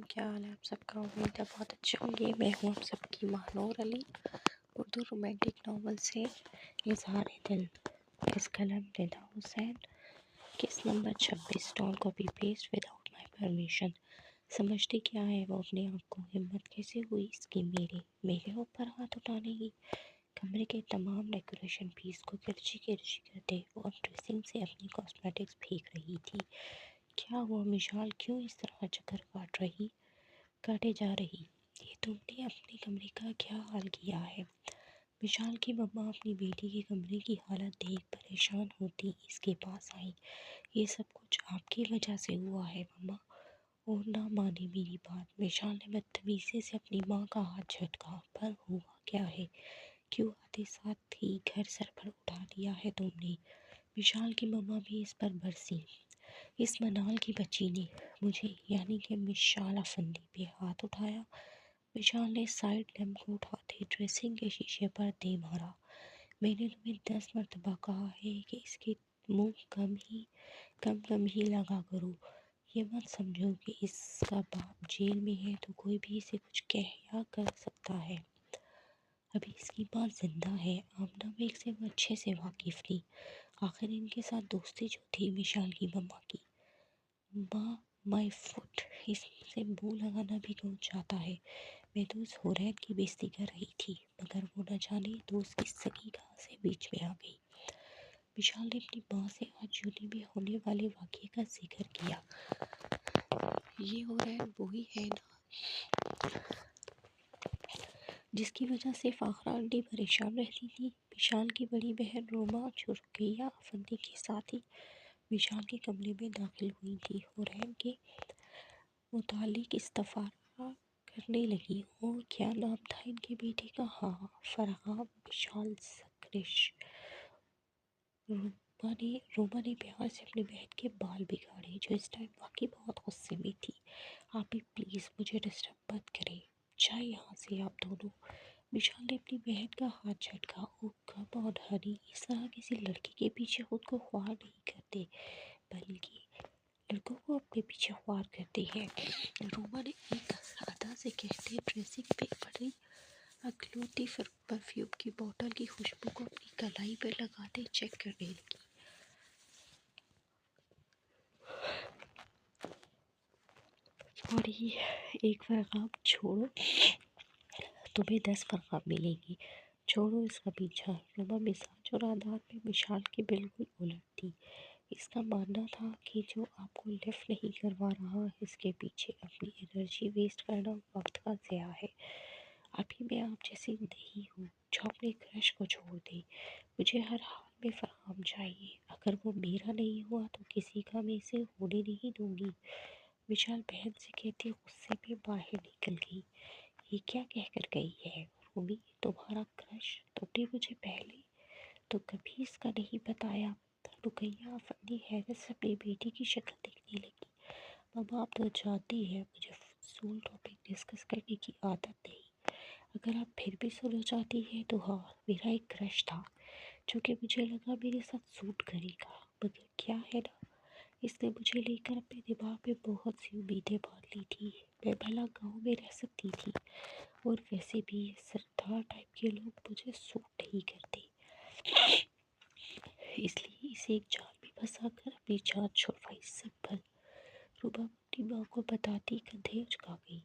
کیا حال ہے آپ سب کا؟ امید ہے بہت اچھے ہوں گے۔ میں ہوں آپ سب کی ماہنور علی، اردو رومانٹک ناول سے اظہار دل، اس قلم رضا حسین، کس number 26، don't copy paste without my permission. سمجھتے کیا ہے وہ اپنے آپ کو؟ ہمت کیسے ہوئی اس کی میرے اوپر ہاتھ اٹھانے کی؟ کمرے کے تمام ڈیکوریشن پیس کو کرچی کرتے وہ ڈریسنگ سے اپنی کاسمیٹکس پھینک رہی تھی۔ کیا ہوا مشال؟ کیوں اس طرح چکر کاٹے جا رہی؟ یہ تم نے اپنے کمرے کا کیا حال کیا ہے؟ مشال کی مما اپنی بیٹی کے کمرے کی حالت دیکھ پریشان ہوتی اس کے پاس آئی۔ یہ سب کچھ آپ کی وجہ سے ہوا ہے مما، اور نہ مانی میری بات۔ مشال نے بدتمیزی سے اپنی ماں کا ہاتھ جھٹکا۔ پر ہوا کیا ہے؟ کیوں آتے ساتھ ہی گھر سر پر اٹھا لیا ہے تم نے؟ مشال کی مما بھی اس پر برسی۔ اس منال کی بچی نے مجھے یعنی کہ مشال افندی پہ ہاتھ اٹھایا۔ مشال نے سائڈ لیمپ کو اٹھاتے ڈریسنگ کے شیشے پر دے مارا۔ میں نے تمہیں 10 مرتبہ کہا ہے کہ اس کے منہ کم ہی لگا کرو۔ یہ مت سمجھو کہ اس کا باپ جیل میں ہے تو کوئی بھی اسے کچھ کہہ یا کر سکتا ہے۔ ابھی اس کی ماں زندہ ہے۔ آمنہ بیگ سے وہ اچھے سے واقف تھی۔ آخر ان کے ساتھ دوستی جو تھی مشال کی مما کی۔ ماں مائی فٹ، اس سے منہ لگانا بھی کون چاہتا ہے؟ میں تو اس حورین کی بےزتی کر رہی تھی، مگر وہ نہ جانے تو اس کی سگی کہاں سے بیچ میں آ گئی۔ مشال نے اپنی ماں سے آج یونی میں ہونے والے واقعے کا ذکر کیا۔ یہ حورین وہی ہے نا جس کی وجہ سے فاخرہ آنٹی پریشان رہتی تھی؟ مشال کی بڑی بہن روما جو رقیہ افندی کے ساتھ ہی مشال کے کمرے میں داخل ہوئی تھی، حورین کے متعلق استفسار کرنے لگی۔ اور کیا نام تھا ان کے بیٹے کا؟ ہاں، فرحان مشال سکرش۔ روما نے پیار سے اپنی بہن کے بال بگاڑے جو اس ٹائم واقعی بہت غصے میں تھی۔ آپ بھی پلیز مجھے ڈسٹرب مت کریں، جائیں یہاں سے آپ دونوں۔ مشال نے اپنی بہن کا ہاتھ جھٹکا۔ اوہ کم آن ہنی، اس طرح کسی لڑکی کے پیچھے خود کو خوار نہیں کرتے، بلکہ لڑکوں کو اپنے پیچھے خوار کرتے ہیں، روما نے ایک ادا سے کہتے ڈریسنگ پہ پڑی اکلوتی پرفیوم کی بوٹل کی خوشبو کو اپنی کلائی پر لگاتے چیک کرنے لگی۔ اور یہ ایک فرغام چھوڑو، تمہیں 10 فرغام ملیں گی، چھوڑو اس کا پیچھا۔ روما مزاج اور عادات میں مشال کے بالکل الٹ تھی۔ اس کا ماننا تھا کہ جو آپ کو لفٹ نہیں کروا رہا اس کے پیچھے اپنی انرجی ویسٹ کرنا وقت کا ضیاع ہے۔ ابھی میں آپ جیسی نہیں ہوں جو اپنے کرش کو چھوڑ دے۔ مجھے ہر حال میں فرغام چاہیے، اگر وہ میرا نہیں ہوا تو کسی کا میں اسے ہونے نہیں دوں گی۔ مشال بہن سے کہتی غصے میں باہر نکل گئی۔ یہ کیا کہہ کر گئی ہے؟ رومی تمہارا کرش؟ تم نے مجھے پہلے تو کبھی اس کا نہیں بتایا۔ رقیہ افندی حیرت سے اپنی بیٹی کی شکل دیکھنے لگی۔ ماما آپ تو جانتی ہیں مجھے فضول ٹاپک ڈسکس کرنے کی عادت نہیں۔ اگر آپ پھر بھی سننا چاہتی ہیں تو ہاں، میرا ایک کرش تھا جو کہ مجھے لگا میرے ساتھ سوٹ کرے گا، مگر کیا ہے نا، اس نے مجھے لے کر اپنے دماغ میں بہت سی امیدیں باندھ لی تھی۔ میں بھلا گاؤں میں رہ سکتی تھی، اور ویسے بھی سردار ٹائپ کے لوگ مجھے سوٹ نہیں کرتے، اس لیے اسے ایک جال میں پھنسا کر اپنی جان چھڑوائی۔ سمپل۔ روما اپنی ماں کو بتاتی کندھے جھکا گئی،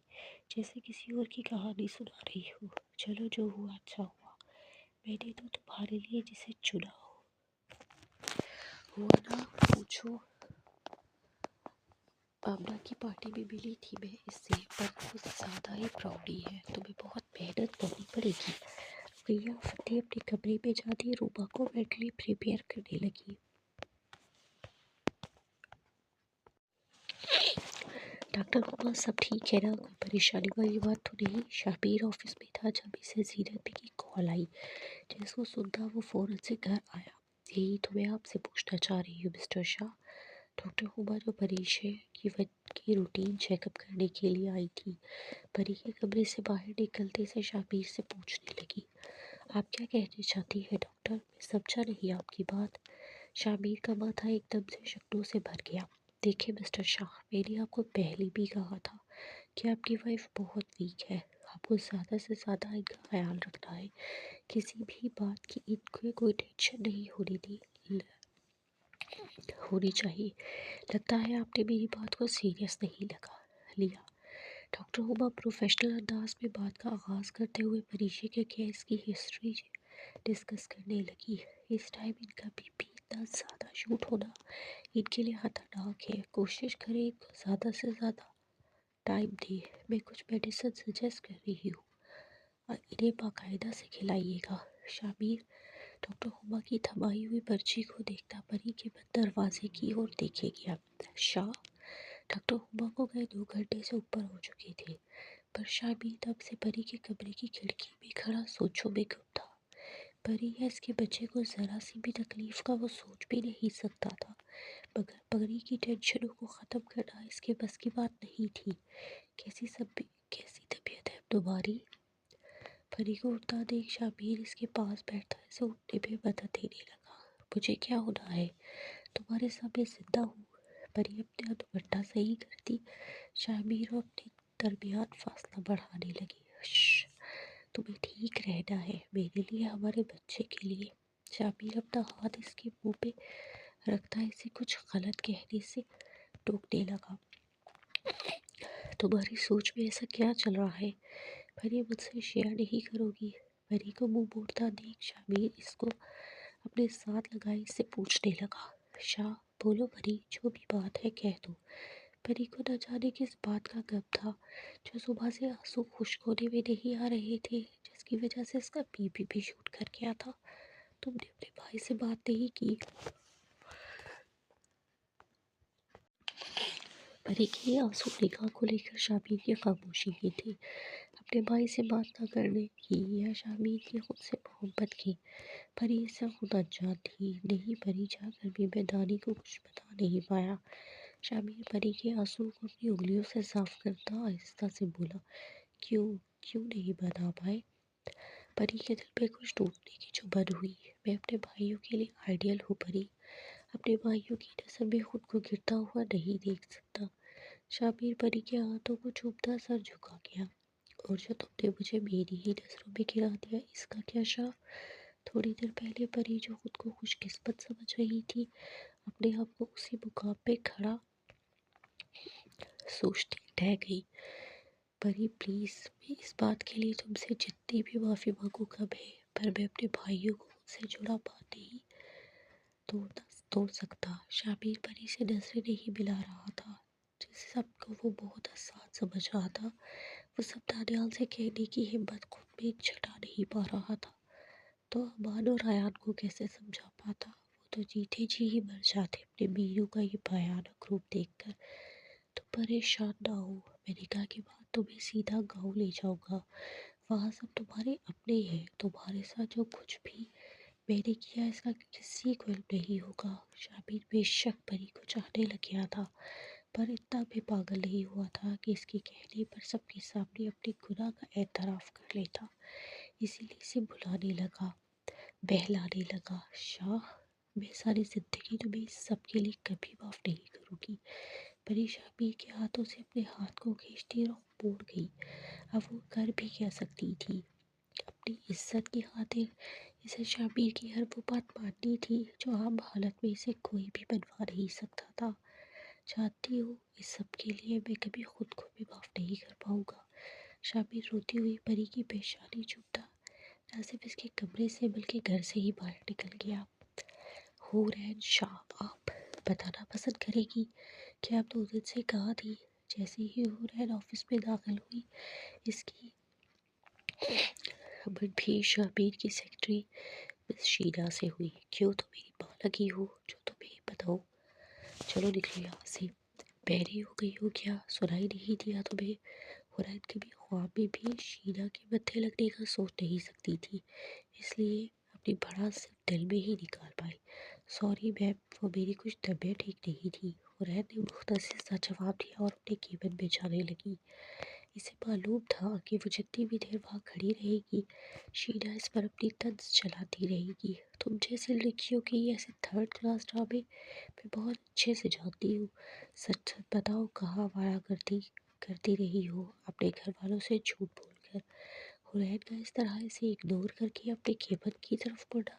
جیسے کسی اور کی کہانی سنا رہی ہو۔ چلو جو ہوا اچھا ہوا، میں نے تو تمہارے لیے جسے چنا ہوا نہ پوچھو۔ آمنہ کی پارٹی میں ملی تھی میں اس سے، پر کچھ زیادہ ہی پراؤڈی ہے، تمہیں بہت محنت کرنی پڑے گی۔ رقیہ افندی اپنے کمرے میں جاتی روما کو مینٹلی پریپیئر کرنے لگی۔ ڈاکٹر روما سب ٹھیک ہے نا؟ کوئی پریشانی والی بات تو نہیں؟ شبیر آفس میں تھا جب اسے زینت بی کی کال آئی۔ جیسے وہ سنتا وہ فوراً سے گھر آیا۔ یہی تو میں آپ سے پوچھنا چاہ رہی ہوں مسٹر شاہ۔ ڈاکٹر روما جو مریض ہے کی روٹین چیک اپ کرنے کے لیے آئی تھی، پری کے کمرے سے باہر نکلتے سے شبیر سے پوچھنے لگی۔ آپ کیا کہنا چاہتی ہیں ڈاکٹر؟ میں سمجھا نہیں آپ کی بات۔ شبیر کا ماتھا ایک دم سے شکنوں سے بھر گیا۔ دیکھیں مسٹر شاہ، میں نے آپ کو پہلے بھی کہا تھا کہ آپ کی وائف بہت ویک ہے، آپ کو زیادہ سے زیادہ ان کا خیال رکھنا ہے، کسی بھی بات کی ان کو کوئی ٹینشن نہیں ہونی چاہیے۔ لگتا ہے آپ نے میری بات کو سیریس نہیں لیا۔ ڈاکٹر ہما پروفیشنل انداز میں بات کا آغاز کرتے ہوئے پریشے کے کیس کی ہسٹری ڈسکس کرنے لگی۔ اس ٹائم ان کا بی پی اتنا زیادہ شوٹ ہونا ان کے لیے خطرناک ہے، کوشش کریں ان کو زیادہ سے زیادہ ٹائم دیں۔ میں کچھ میڈیسن سجیسٹ کر رہی ہوں اور انہیں باقاعدہ سے کھلائیے گا۔ شابیر ڈاکٹر ہما کی تھمائی ہوئی پرچی کو دیکھتا پری کے بند دروازے کی اور دیکھے گیا۔ شاہ ڈاکٹر ہما کو گئے 2 گھنٹے سے اوپر ہو چکے تھے، پر شابیر تب سے پری کے کمرے کی کھڑکی میں کھڑا سوچوں میں گم تھا۔ پری ہے اس کے بچے کو ذرا سی بھی تکلیف کا وہ سوچ بھی نہیں سکتا تھا، مگر پری کی ٹینشنوں کو ختم کرنا اس کے بس کی بات نہیں تھی۔ کیسی طبیعت ہے تمہاری؟ پری کو اٹھتا دیکھ شابیر اس کے پاس بیٹھتا اسے اٹھنے میں مدد دینے لگا۔ مجھے کیا ہونا ہے؟ تمہارے سامنے زندہ ہوں۔ پری اپنا دوپٹہ صحیح کرتی شابیر اور اپنے درمیان فاصلہ بڑھانے لگی۔ تمہیں ٹھیک رہنا ہے، میرے لیے، ہمارے بچے کے لیے۔ شابیر اپنا ہاتھ اس کے منہ پہ رکھتا اسے کچھ غلط کہنے سے ٹوکنے لگا۔ تمہاری سوچ میں ایسا کیا چل رہا ہے؟ پری مجھ سے شیئر نہیں کرو گی؟ پری کو منہ موڑتا دیکھ شابیر اس کو اپنے ساتھ لگائے اس سے پوچھنے لگا۔ شاہ بولو پری، جو بھی بات ہے کہہ دو۔ پری کو نہ جانے کس بات کا غم تھا جو صبح سے آنسو خشک ہونے میں نہیں آ رہے تھے، جس کی وجہ سے اس کا بی پی بھی شوٹ کر گیا تھا۔ تم نے اپنے بھائی سے بات نہیں کی؟ پری کی آنسو نگاہ کو لے کر شابیر کی خاموشی کی تھی۔ اپنے بھائی سے بات نہ کرنے کی یا شابیر کی خود سے محبت کی؟ پری اس سے خود انجان تھی۔ نہیں، پری جا کر بھی میدانی کو کچھ بتا نہیں پایا۔ شابیر پری کے آنسو کو اپنی انگلیوں سے صاف کرتا آہستہ سے بولا، کیوں نہیں بتا پائے؟ پری کے دل پہ کچھ ٹوٹنے کی چبھن ہوئی۔ میں اپنے بھائیوں کے لیے آئیڈیل ہوں پری، اپنے بھائیوں کی نظر میں خود کو گرتا ہوا نہیں دیکھ سکتا۔ شابیر پری کے ہاتھوں کو چومتا سر جھکا گیا۔ اور جو تم نے مجھے میری ہی نظروں میں گرا دیا، اس کا کیا شاہ؟ تھوڑی دیر پہلے پری جو خود کو خوش قسمت سمجھ رہی تھی، اپنے آپ کو اسی مقام پہ کھڑا سوچتی رہ گئی۔ پری پلیز، میں اس بات کے لیے تم سے جتنی بھی معافی مانگوں کم ہے، پر میں اپنے بھائیوں کو خود سے جڑا بات نہیں توڑ سکتا۔ شابیر پری سے نظریں نہیں ملا رہا تھا، جس سب کو وہ بہت حساس سمجھ رہا تھا۔ وہ سب دانیال سے کہنے کی ہمت خود میں جھٹا نہیں پا رہا تھا، تو امان اور ایان کو کیسے سمجھا پاتا؟ وہ تو جیتے جی ہی مر جاتے اپنے بیویوں کا یہ بھیانک روپ دیکھ کر۔ تم پریشان نہ ہو، میں نکاح کے بعد تمہیں سیدھا گاؤں لے جاؤں گا، وہاں سب تمہارے اپنے ہیں، تمہارے ساتھ جو کچھ بھی میں نے کیا اس کا کسی کو علم نہیں ہوگا۔ شابیر بے شک پری کو چاہنے لگ گیا تھا، پر اتنا بھی پاگل نہیں ہوا تھا کہ اس کے کہنے پر سب کے سامنے اپنے گناہ کا اعتراف کر لیتا۔ اسی لیے اسے بلانے لگا، بہلانے لگا۔ شاہ، میں ساری زندگی تمہیں اس سب کے لیے کبھی معاف نہیں کروں گی۔ پری شابیر کے ہاتھوں سے اپنے ہاتھ کو کھینچتی رخ موڑ گئی۔ اب وہ کر بھی کیا سکتی تھی؟ اپنی عزت کی خاطر اسے شابیر کی ہر وہ بات ماننی تھی جو عام حالت میں اسے کوئی بھی منوا نہیں سکتا تھا۔ جانتی ہوں، اس سب کے لیے میں کبھی خود کو بھی معاف نہیں کر پاؤں گا۔ شابیر روتی ہوئی پری کی پیشانی چومتا نہ صرف اس کے کمرے سے بلکہ گھر سے ہی باہر نکل گیا۔ حورین شاہ آپ بتانا پسند کرے گی کہ آپ 2 دن سے کہاں تھی؟ جیسے ہی حورین آفس میں داخل ہوئی، اس کی من بھی شابیر کی سیکرٹری مس شینا سے ہوئی۔ کیوں تم میری ماں لگی ہو؟ جو تمہیں بتاؤ، چلو نکلو یہاں سے۔ بہری ہو گئی ہو کیا؟ سنائی نہیں دیا تمہیں؟ حورین کبھی خواب میں بھی شینا کے متھے لگنے کا سوچ نہیں سکتی تھی، اس لیے اپنی بھڑاس صرف دل میں ہی نکال پائی۔ سوری میم، وہ میری کچھ طبیعت ٹھیک نہیں تھی، حورین نے مختصر سا جواب دیا اور اپنے کیبن میں جانے لگی۔ اسے معلوم تھا کہ وہ جتنی بھی دیر وہاں کھڑی رہے گی، شینا اس پر اپنی طنز چلاتی رہے گی۔ تم جیسے لڑکیوں کے ایسے 3rd کلاس ڈرامے میں بہت اچھے سے جانتی ہوں۔ سچ بتاؤ، کہاں آوارہ گردی کرتی رہی ہو اپنے گھر والوں سے جھوٹ بول کر۔ حسین کا اس طرح سے اگنور کر کے اپنے خیمت کی طرف بڑھا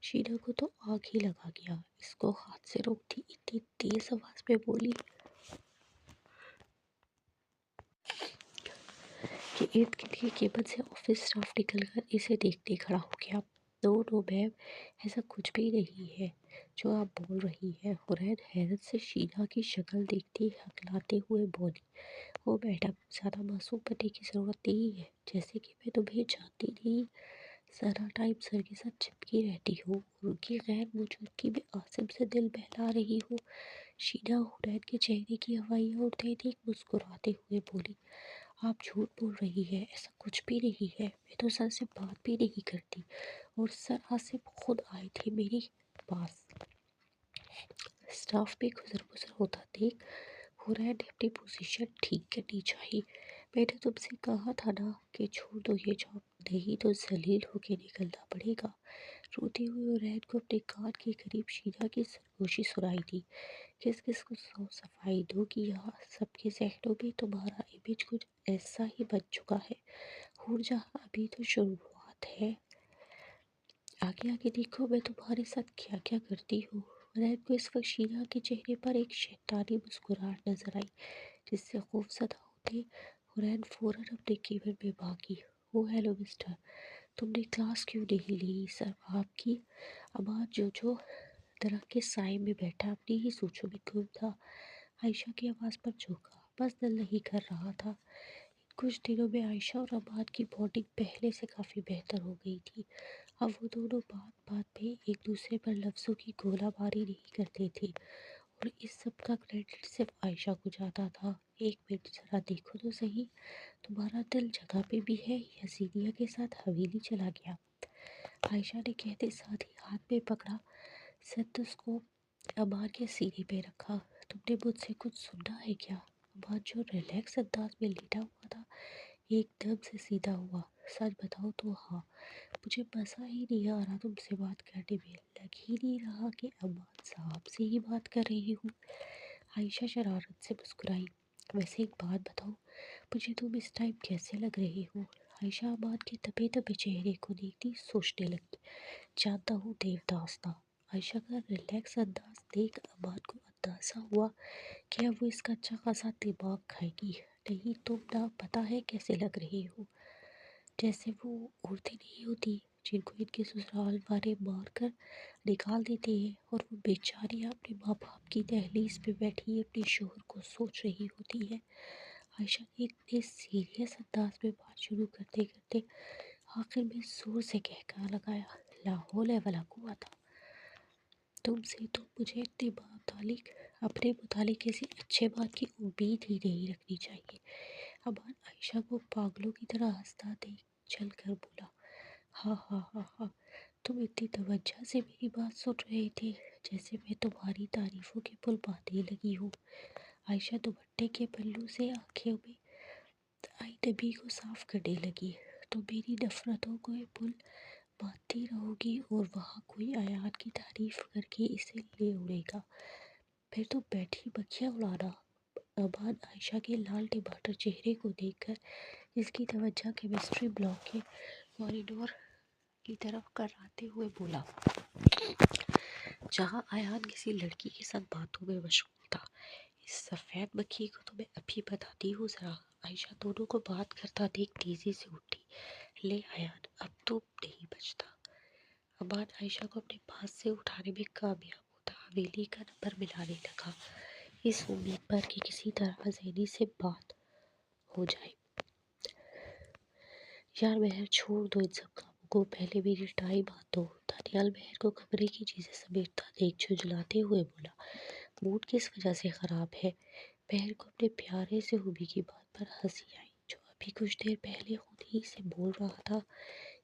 شینا کو تو آگ ہی لگا گیا۔ اس کو ہاتھ سے روکتی اتنی تیز آواز میں بولی کہ ارد گرد کی خیمت سے آفس سٹاف نکل کر اسے دیکھنے کھڑا ہو گیا۔ نو نو میم، ایسا کچھ بھی نہیں ہے جو آپ بول رہی ہیں۔ حسین حیرت سے شینا کی شکل دیکھتے ہکلاتے ہوئے بولی، او میڈم، زیادہ معصوم بننے کی ضرورت نہیں ہے، جیسے کہ میں تمہیں جانتی نہیں، سارا ٹائم سر کے ساتھ چپکی رہتی ہوں اور ان کی غیر موجودگی میں عاصم سے دل بہلا رہی ہوں۔ شینا حسین کے چہرے کی ہوائیاں اڑتے دیکھ مسکراتے ہوئے بولی، آپ جھوٹ بول رہی ہیں، ایسا کچھ بھی نہیں ہے، میں تو سر سے بات بھی نہیں کرتی، اور سر عاصم خود آئے تھے میرے پاس۔ اسٹاف میں گزر بسر ہوتا دیکھ حسین نے اپنی پوزیشن ٹھیک کرنی چاہی۔ میں نے تم سے کہا تھا نا کہ چھوڑ دو یہ جاب، نہیں تو ذلیل ہو کے نکلنا پڑے گا۔ روتے ہوئے حسین کو اپنے کان کے قریب شینا کی سرگوشی سنائی دی، کس کس کو صفائی دو کہ یہاں سب کے ذہنوں میں تمہارا امیج کچھ ایسا ہی بن چکا ہے، اور جہاں ابھی تو شروعات ہے، آگے آگے دیکھو میں تمہارے ساتھ کیا کیا کرتی ہوں۔ حسین کو اس وقت شینا کے چہرے پر ایک شیطانی مسکراہٹ نظر آئی، جس سے خوف زدہ ہوتے حسین فوراً اپنے کیبن میں بھاگی۔ او ہیلو مسٹر، تم نے کلاس کیوں نہیں لی؟ سر آپ کی امان جو درخت کے سائے میں بیٹھا اپنی ہی سوچوں میں گم تھا، عائشہ کی آواز پر جھونکا، بس دل نہیں کر رہا تھا۔ ان کچھ دنوں میں عائشہ اور امان کی بانڈنگ پہلے سے کافی بہتر ہو گئی تھی۔ اب وہ دونوں بات بات میں ایک دوسرے پر لفظوں کی گولہ باری نہیں کرتے تھے، اور اس سب کا کریڈٹ صرف عائشہ کو جاتا تھا۔ ایک منٹ ذرا دیکھو تو صحیح، تمہارا دل جگہ پہ بھی ہے یا زینیا کے ساتھ حویلی چلا گیا؟ عائشہ نے کہتے ساتھ ہی ہاتھ میں پکڑا سٹیتھوسکوپ امان کے سینے پہ رکھا۔ تم نے مجھ سے کچھ سننا ہے کیا؟ امان جو ریلیکس انداز میں لیٹا ہوا تھا ایک دم سے سیدھا ہوا۔ سچ بتاؤ تو ہاں، مجھے مزہ ہی نہیں آ رہا تم سے بات کرنے میں، لگ ہی نہیں رہا کہ امان صاحب سے ہی بات کر رہی ہوں۔ عائشہ شرارت سے مسکرائی، ویسے ایک بات بتاؤ، مجھے تم اس ٹائم کیسے لگ رہے ہو؟ عائشہ امان کے دبے دبے چہرے کو دیکھتی سوچنے لگی، جانتا ہوں دیوداس تھا۔ عائشہ کا ریلیکس انداز دیکھ امان کو اندازہ ہوا کہ اب وہ اس کا اچھا خاصا دماغ کھائے گی۔ نہیں تم نہ پتہ ہے کیسے لگ رہے ہو، جیسے وہ عورتیں نہیں ہوتی جن کو ان کے سسرال والے مار کر نکال دیتے ہیں، اور وہ بیچاری اپنے ماں باپ کی دہلیز پہ بیٹھی اپنے شوہر کو سوچ رہی ہوتی ہے۔ عائشہ نے اتنے سیریس انداز میں بات شروع کرتے کرتے آخر میں زور سے کہہ لگایا، لا حول ولا قوت، تم سے تو مجھے اپنے متعلق کسی اچھے بات کی امید ہی نہیں رکھنی چاہیے۔ امان عائشہ کو پاگلوں کی طرح ہنستا دیکھ چل کر بولا، ہاں ہاں ہاں ہاں، تم اتنی توجہ سے میری بات سن رہے تھے جیسے میں تمہاری تعریفوں کے پل باندھنے لگی ہوں۔ عائشہ دوپٹے کے پلو سے آنکھوں میں آئی نمی کو صاف کرنے لگی، تو میری نفرتوں کو پل باندھتی رہو گی اور وہاں کوئی ایان کی تعریف کر کے اسے لے اڑے گا، پھر تو بیٹھی مکھیاں اڑانا۔ امان عائشہ کے لال ٹماٹر چہرے کو دیکھ کر اس کی توجہ کیمسٹری بلاک کے کوریڈور کی طرف کراتے ہوئے بولا، جہاں ایان کسی لڑکی کے ساتھ باتوں میں مشغول تھا، اس سفید مکھی کو تو میں ابھی بتاتی ہوں ذرا۔ عائشہ دونوں کو بات کرتا دیکھ تیزی سے اٹھی، لے ایان، اب تو نہیں بچتا۔ امان عائشہ کو اپنے پاس سے اٹھانے میں کامیاب ہوتا حویلی کا نمبر ملانے لگا، اس امید پر کہ کسی طرح زینی سے بات ہو جائے۔ یار مہر، چھوڑ دو ان سب کاموں کو، پہلے میری ٹائی باندھ دو۔ دانیال مہر کو کمرے کی چیزیں سمیٹتا دیکھ جھنجھلاتے ہوئے بولا، موڈ کس وجہ سے خراب ہے؟ مہر کو اپنے پیارے سے ہوبی کی بات پر ہنسی آئی، جو ابھی کچھ دیر پہلے خود ہی سے بول رہا تھا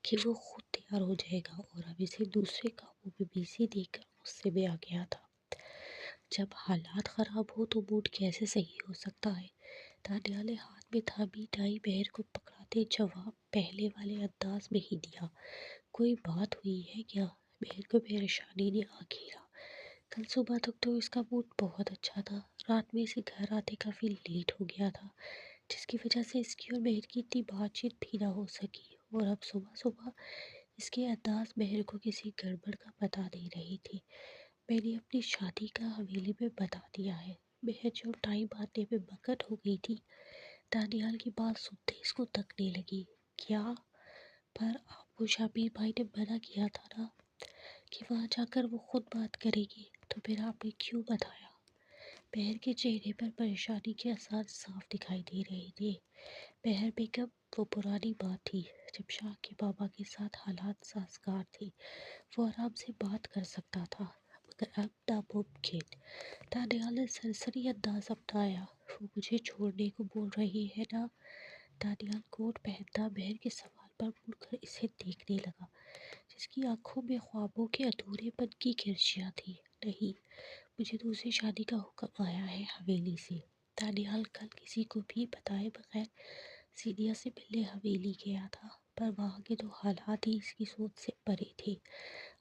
کہ وہ خود تیار ہو جائے گا، اور اب اسے دوسرے کاموں میں بیزی دیکھ کر غصے میں آ گیا تھا۔ جب حالات خراب ہو تو موڈ کیسے صحیح ہو سکتا ہے؟ دانیال نے ہاتھ میں تھامی ٹائی مہر کو پکڑاتے جواب پہلے والے انداز میں ہی دیا، کوئی بات ہوئی ہے کیا؟ مہر کو پریشانی نے آ گھیرا، کل صبح تک تو اس کا موڈ بہت اچھا تھا، رات میں اسے گھر آتے کافی لیٹ ہو گیا تھا، جس کی وجہ سے اس کی اور مہر کی اتنی بات چیت بھی نہ ہو سکی، اور اب صبح صبح اس کے انداز مہر کو کسی گڑبڑ کا پتہ دے رہی تھی۔ میں نے اپنی شادی کا حویلی میں بتا دیا ہے۔ مہر جو ٹائم آنے میں مگن ہو گئی تھی، دانیال کی بات سنتے اس کو تکنے لگی۔ کیا؟ پر آپ کو شبیر بھائی نے منع کیا تھا نا کہ وہاں جا کر وہ خود بات کرے گی، تو پھر آپ نے کیوں بتایا؟ مہر کے چہرے پر پریشانی کے آثار صاف دکھائی دے رہے تھے۔ مہر بیگم، وہ پرانی بات تھی جب شاہ کے بابا کے ساتھ حالات سازگار تھے، وہ آرام سے بات کر سکتا تھا، مگر اب ناممکن۔ دانیال نے سرسری انداز اپنایا۔ وہ مجھے چھوڑنے کو بول رہی ہے نا؟ دانیال کوٹ پہنتا مہر کے سوال پر مڑ کر اسے دیکھنے لگا، جس کی آنکھوں میں خوابوں کے ادھورے پن کی کرشیاں تھیں۔ نہیں، مجھے دوسری شادی کا حکم آیا ہے حویلی سے۔ دانیال کل کسی کو بھی بتائے بغیر سینیا سے ملنے حویلی گیا تھا، پر وہاں کے تو حالات ہی اس کی سوچ سے پرے تھے۔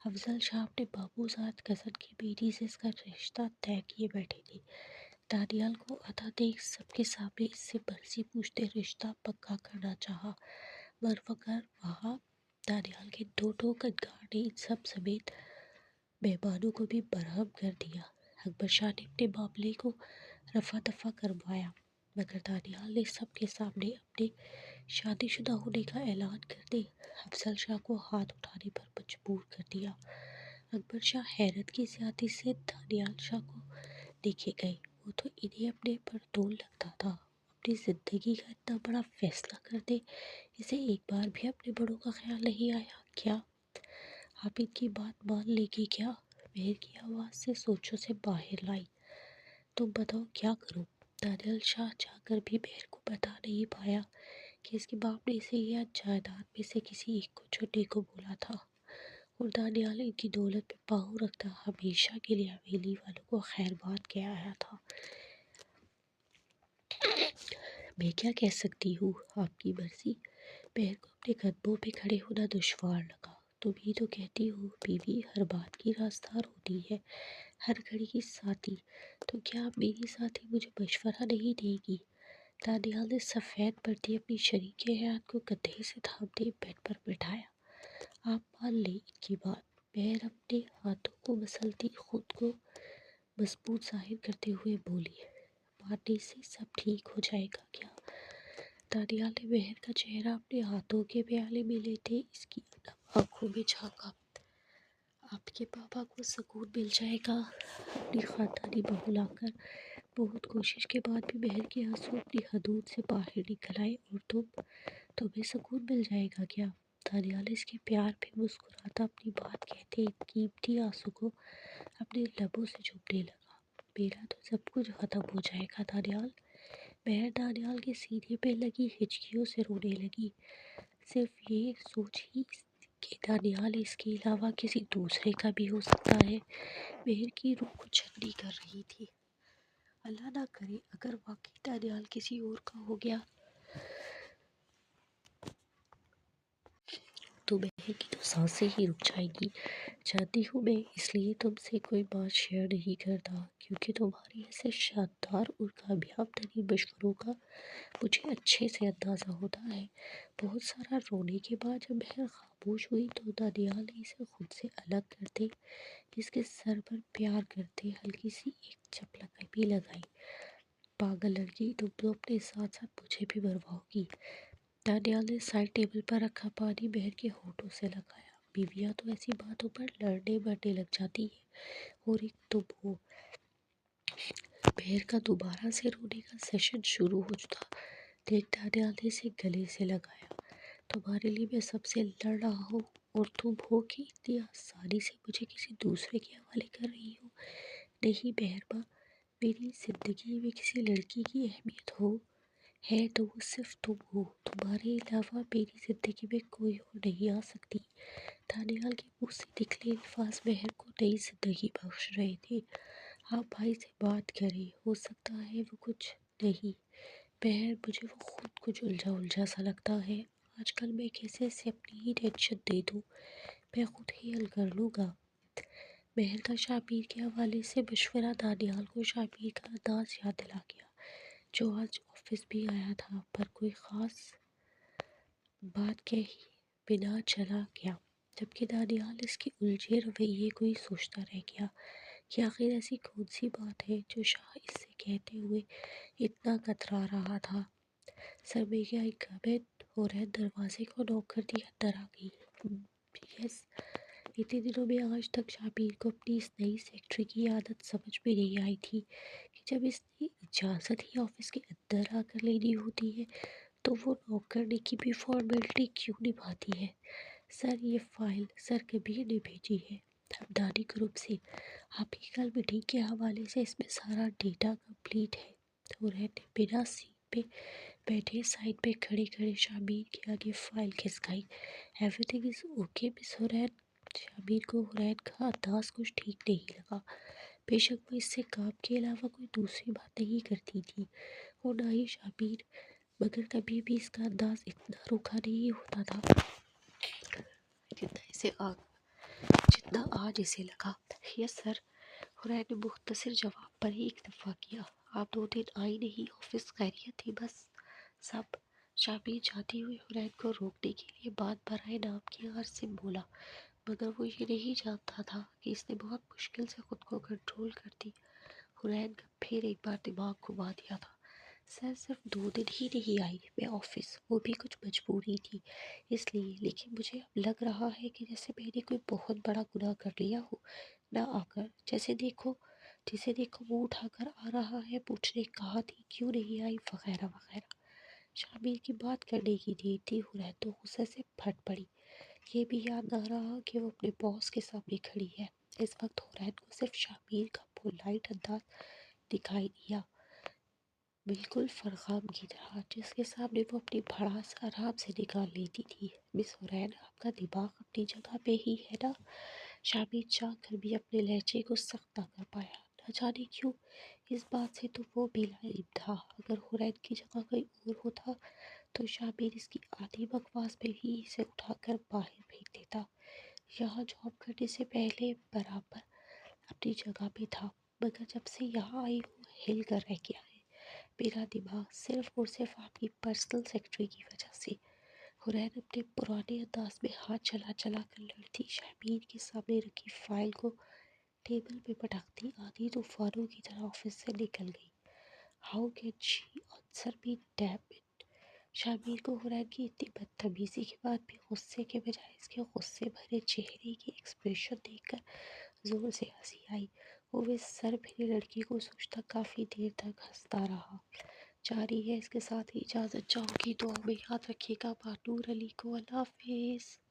افضل شاہ اپنے بابوزاد کزن کی بیٹی سے اس کا رشتہ طے کیے بیٹھے تھے۔ دانیال کو آتا دیکھ سب کے سامنے اس سے برسی پوچھتے رشتہ پکا کرنا چاہا، مگر وہاں دانیال کے دو کنگار نے ان سب سمیت مہمانوں کو بھی برہم کر دیا۔ اکبر شاہ نے اپنے معاملے کو رفع دفع کروایا، مگر دانیال نے سب کے سامنے اپنے شادی شدہ ہونے کا اعلان کرتے افضل شاہ کو ہاتھ اٹھانے پر مجبور کر دیا۔ اکبر شاہ حیرت کی زیادتی سے دانیال شاہ کو دیکھے گئے۔ وہ تو انہیں اپنے پر تول لگتا تھا، اپنی زندگی کا اتنا بڑا فیصلہ کرتے اسے ایک بار بھی اپنے بڑوں کا خیال نہیں آیا کیا؟ آپ ان کی بات مان لے گی کیا؟ مہر کی آواز سے سوچوں سے باہر لائی۔ تم بتاؤ کیا کروں؟ دانیال شاہ چاہ کر بھی مہر کو بتا نہیں پایا کہ اس کے باپ نے اسے یہ جائیداد میں سے کسی ایک کو چننے کو بولا تھا، اور دانیال ان کی دولت پہ پاؤں رکھتا ہمیشہ کے لیے حویلی والوں کو خیر بات کہہ آیا تھا۔ میں کیا کہہ سکتی ہوں؟ آپ کی مرضی۔ مہر کو اپنے قدموں پہ کھڑے ہونا دشوار لگا۔ تم ہی تو کہتی ہو بیوی ہر بات کی رازدار ہوتی ہے، ہر گھڑی کی ساتھی، تو کیا اب میری ساتھی مجھے مشورہ نہیں دے گی؟ دانیال نے سفید پردی اپنی شریک حیات کو کندھے سے تھامتے بیڈ پر بٹھایا۔ آپ مان لیں ان کی بات۔ مہر اپنے ہاتھوں کو مسلتی خود کو مضبوط ظاہر کرتے ہوئے بولی۔ ماننے سے سب ٹھیک ہو جائے گا کیا؟ دانیال نے مہر کا چہرہ اپنے ہاتھوں کے پیالے میں لیتے اس کی آنکھوں میں جھانکا۔ آپ کے بابا کو سکون مل جائے گا۔ اپنی خاندانی بہو لا کر بہت کوشش کے بعد بھی مہر کے آنسو اپنی حدود سے باہر نکل آئے، اور تمہیں سکون مل جائے گا کیا؟ دانیال اس کے پیار پہ مسکراتا اپنی بات کہتے قیمتی آنسو کو اپنے لبوں سے چومنے لگا۔ میرا تو سب کچھ ختم ہو جائے گا دانیال۔ مہر دانیال کے سینے پہ لگی ہچکیوں سے رونے لگی، صرف یہ سوچ ہی کہ دانیال اس کے علاوہ کسی دوسرے کا بھی ہو سکتا ہے مہر کی روح کو چھلنی کر رہی تھی۔ اللہ نہ کرے اگر واقعی دانیال کسی اور کا ہو گیا تو مہر کی تو سانسیں ہی رک جائیں گی۔ جانتی ہوں میں اس لیے تم سے کوئی بات شیئر نہیں کرتا، کیونکہ تمہاری ایسے شاندار اور کامیاب ترین مشوروں کا مجھے اچھے سے اندازہ ہوتا ہے۔ بہت سارا رونے کے بعد جب مہر خاموش ہوئی تو دانیال نے اسے خود سے الگ کرتے اس کے سر پر پیار کرتے ہلکی سی ایک چپلک بھی لگائی۔ پاگل لڑکی، تم تو اپنے ساتھ ساتھ مجھے بھی مرواؤ گی۔ دانیال نے سائڈ ٹیبل پر رکھا پانی مہر کے ہونٹوں سے لگایا۔ بیویاں تو ایسی باتوں پر لڑنے مرنے لگ جاتی ہیں، اور ایک تم ہو۔ مہر کا دوبارہ سے رونے کا سیشن شروع ہو چکا۔ دیکھ، دانیال نے اسے گلے سے لگایا، تمہارے لیے میں سب سے لڑ رہا ہوں، اور تم ہو کہ اتنی آسانی سے مجھے کسی دوسرے کے حوالے کر رہی ہو۔ نہیں مہرباں، میری زندگی میں کسی لڑکی کی اہمیت ہے تو وہ صرف تم ہو۔ تمہارے علاوہ میری زندگی میں کوئی اور نہیں آ سکتی۔ دانیال کے منہ سے نکلے الفاظ مہر کو نئی زندگی بخش رہے تھے۔ آپ بھائی سے بات کریں، ہو سکتا ہے وہ کچھ نہیں مہر، مجھے وہ خود کچھ الجھا سا لگتا ہے۔ آج کل میں کیسے اسے اپنی ہی ٹینشن دے دوں؟ میں خود ہی حل کر لوں گا۔ مہر کا شابیر کے حوالے سے مشورہ دانیال کو شابیر کا انداز یاد دلا گیا، جو آج آفس بھی آیا تھا پر کوئی خاص بات کہی بنا چلا گیا، جبکہ دانیال اس کے الجھے رویے کو ہی سوچتا رہ گیا کہ آخر ایسی کون سی بات ہے جو شاہ اس سے کہتے ہوئے اتنا کترا رہا تھا۔ سر میں کیا ایک کمنٹ ہو رہا ہے، دروازے کو نوک کر دیا، اندر آ گئی۔ یس، اتنے دنوں میں آج تک شابیر کو اپنی اس نئی سیکٹری کی عادت سمجھ میں نہیں آئی تھی کہ جب اس نے اجازت ہی آفس کے اندر آ کر لینی ہوتی ہے تو وہ نوک کرنے کی بھی فارمیلٹی کیوں نبھاتی ہے۔ سر، یہ فائل سر کبیر نے بھیجی ہے ہمدانی گروپ سے، آپ کی کل میٹنگ کے حوالے سے اس میں سارا ڈیٹا کمپلیٹ ہے۔ ہورین نے بنا سیٹ پہ بیٹھے سائڈ پہ کھڑے کھڑے شابیر کے آگے فائل کھسکائی۔ Everything is okay miss Horain. Shabbir کو ہورین کا انداز کچھ ٹھیک نہیں لگا، بے شک وہ اس سے کام کے علاوہ کوئی دوسری بات نہیں کرتی تھی اور نہ ہی شابیر، مگر کبھی بھی اس کا انداز اتنا روکھا نہیں ہوتا تھا جتنا آج اسے لگا۔ یس سر، ہورین نے مختصر جواب پر ہی اکتفا کیا۔ آپ 2 دن آئی نہیں، آفس خیریت تھی؟ بس سب۔ شابیر جاتی ہوئی ہورین کو روکنے کے لیے بات برائے نام کی غرض سے بولا، مگر وہ یہ نہیں جانتا تھا کہ اس نے بہت مشکل سے خود کو کنٹرول کر دی۔ ہورین کا پھر ایک بار دماغ گھما دیا تھا۔ سر صرف 2 دن ہی نہیں آئی میں آفس، وہ بھی کچھ مجبوری تھی اس لیے، لیکن مجھے اب لگ رہا ہے کہ جیسے میں نے کوئی بہت بڑا گناہ کر لیا ہو، نہ آ کر جسے دیکھو وہ اٹھا کر آ رہا ہے پوچھنے کہا تھی کیوں نہیں آئی وغیرہ وغیرہ۔ شابیر کی بات کرنے کی دیر تھی، ہورین تو غصے سے پھٹ پڑی۔ یہ بھی یاد نہ رہا کہ وہ اپنے باس کے سامنے کھڑی ہے۔ اس وقت ہورین کو صرف شابیر کا پولائٹ انداز دکھائی دیا، بالکل فرغام کی طرح، جس کے سامنے وہ اپنی بھڑاس آرام سے نکال لیتی تھی۔ مس ہورین، آپ کا دماغ اپنی جگہ پہ ہی ہے نا؟ شابیر چاہ کر بھی اپنے لہجے کو سخت نہ کر پایا، نہ جانے کیوں۔ اس بات سے تو وہ بھی لا علم تھا، اگر ہورین کی جگہ کوئی اور ہوتا تو شابیر اس کی آدھی بکواس پہ ہی اسے اٹھا کر باہر پھینک دیتا۔ یہاں جاب کرنے سے پہلے برابر اپنی جگہ پہ تھا، مگر جب سے یہاں آئی ہوں ہل کر رہ گیا ہے میرا دماغ، صرف اور صرف آپ کی پرسنل سیکرٹری کی وجہ سے۔ ہورین اپنے پرانے انداز میں ہاتھ چلا چلا کر لڑتی شابیر کے سامنے رکھی فائل کو ٹیبل پہ پٹکتی آدھی طوفانوں کی طرح آفس سے نکل گئی۔ How can she answer me damn it. Shabbir کو ہورین کی اتنی بدتمیزی کے بعد بھی غصے کے بجائے اس کے غصے بھرے چہرے کی ایکسپریشن دیکھ کر زور سے ہنسی آئی۔ وہ اس سر پھرے لڑکی کو سوچتا کافی دیر تک ہنستا رہا۔ جاری ہے اس کے ساتھ ہی اجازت چاہوں گی، دعا میں یاد رکھیے گا مانور علی کو۔ اللہ حافظ۔